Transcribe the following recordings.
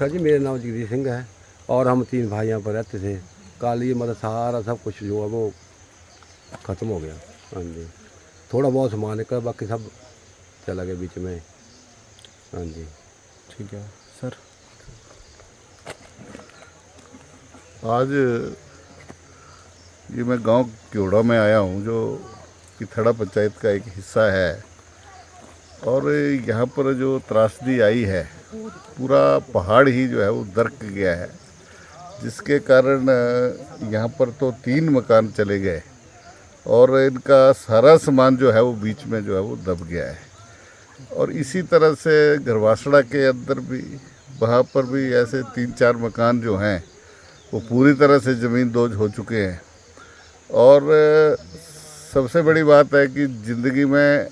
Sir जी मेरा नाम जगदीश सिंह है और हम 3 भाई यहाँ पर रहते थे। कल ये मतलब सारा सब कुछ जो है वो ख़त्म हो गया। हाँ जी, थोड़ा बहुत सामान निकला, बाकी सब चला गया बीच में। हाँ जी ठीक है सर। आज ये मैं गांव क्योड़ा में आया हूँ जो कि थड़ा पंचायत का एक हिस्सा है, और यहाँ पर जो त्रासदी आई है, पूरा पहाड़ ही जो है वो दरक गया है, जिसके कारण यहाँ पर तो 3 मकान चले गए और इनका सारा सामान जो है वो बीच में जो है वो दब गया है। और इसी तरह से गरवासड़ा के अंदर भी, वहाँ पर भी ऐसे 3-4 मकान जो हैं वो पूरी तरह से ज़मीन दोज हो चुके हैं। और सबसे बड़ी बात है कि ज़िंदगी में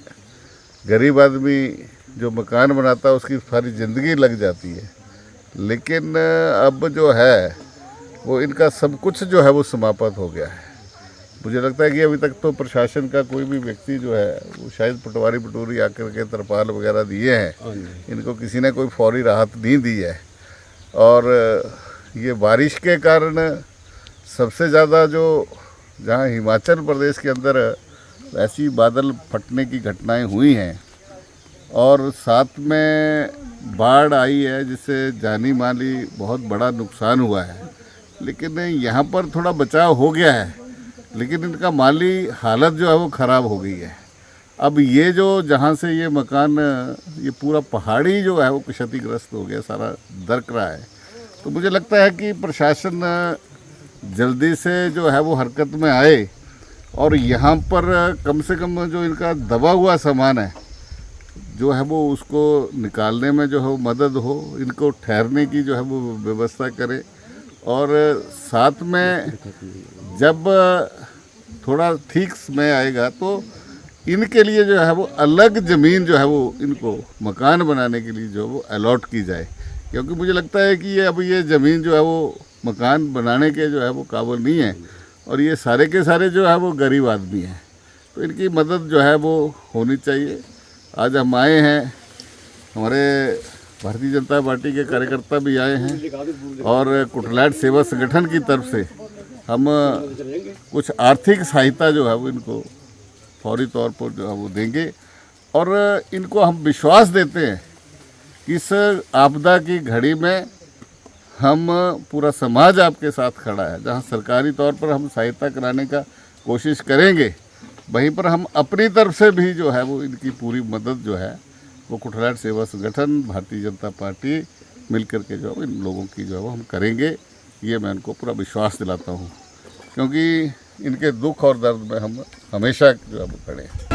गरीब आदमी जो मकान बनाता है उसकी सारी ज़िंदगी लग जाती है, लेकिन अब जो है वो इनका सब कुछ जो है वो समाप्त हो गया है। मुझे लगता है कि अभी तक तो प्रशासन का कोई भी व्यक्ति जो है वो शायद पटवारी आकर के तरपाल वगैरह दिए हैं, इनको किसी ने कोई फौरी राहत नहीं दी है। और ये बारिश के कारण सबसे ज़्यादा जो जहाँ हिमाचल प्रदेश के अंदर ऐसी बादल फटने की घटनाएं हुई हैं और साथ में बाढ़ आई है, जिससे जानी माली बहुत बड़ा नुकसान हुआ है। लेकिन यहाँ पर थोड़ा बचाव हो गया है, लेकिन इनका माली हालत जो है वो ख़राब हो गई है। अब ये जो जहाँ से ये मकान, ये पूरा पहाड़ी जो है वो क्षतिग्रस्त हो गया, सारा दरक रहा है। तो मुझे लगता है कि प्रशासन जल्दी से जो है वो हरकत में आए और यहाँ पर कम से कम जो इनका दबा हुआ सामान है जो है वो उसको निकालने में जो है वो मदद हो, इनको ठहरने की जो है वो व्यवस्था करे। और साथ में जब थोड़ा ठीक समय आएगा तो इनके लिए जो है वो अलग ज़मीन जो है वो इनको मकान बनाने के लिए जो है वो अलॉट की जाए, क्योंकि मुझे लगता है कि ये अब ये ज़मीन जो है वो मकान बनाने के जो है वो काबिल नहीं है और ये सारे के सारे जो है वो गरीब आदमी हैं, तो इनकी मदद जो है वो होनी चाहिए। आज हम आए हैं, हमारे भारतीय जनता पार्टी के कार्यकर्ता भी आए हैं और कुटलाट सेवा संगठन की तरफ से हम कुछ आर्थिक सहायता जो है वो इनको फौरी तौर पर जो है वो देंगे। और इनको हम विश्वास देते हैं कि इस आपदा की घड़ी में हम पूरा समाज आपके साथ खड़ा है। जहां सरकारी तौर पर हम सहायता कराने का कोशिश करेंगे, वहीं पर हम अपनी तरफ से भी जो है वो इनकी पूरी मदद जो है वो कुटलाट सेवा संगठन, भारतीय जनता पार्टी मिलकर के जो है इन लोगों की जो है वो हम करेंगे। ये मैं इनको पूरा विश्वास दिलाता हूँ, क्योंकि इनके दुख और दर्द में हम हमेशा जो है वो खड़े हैं।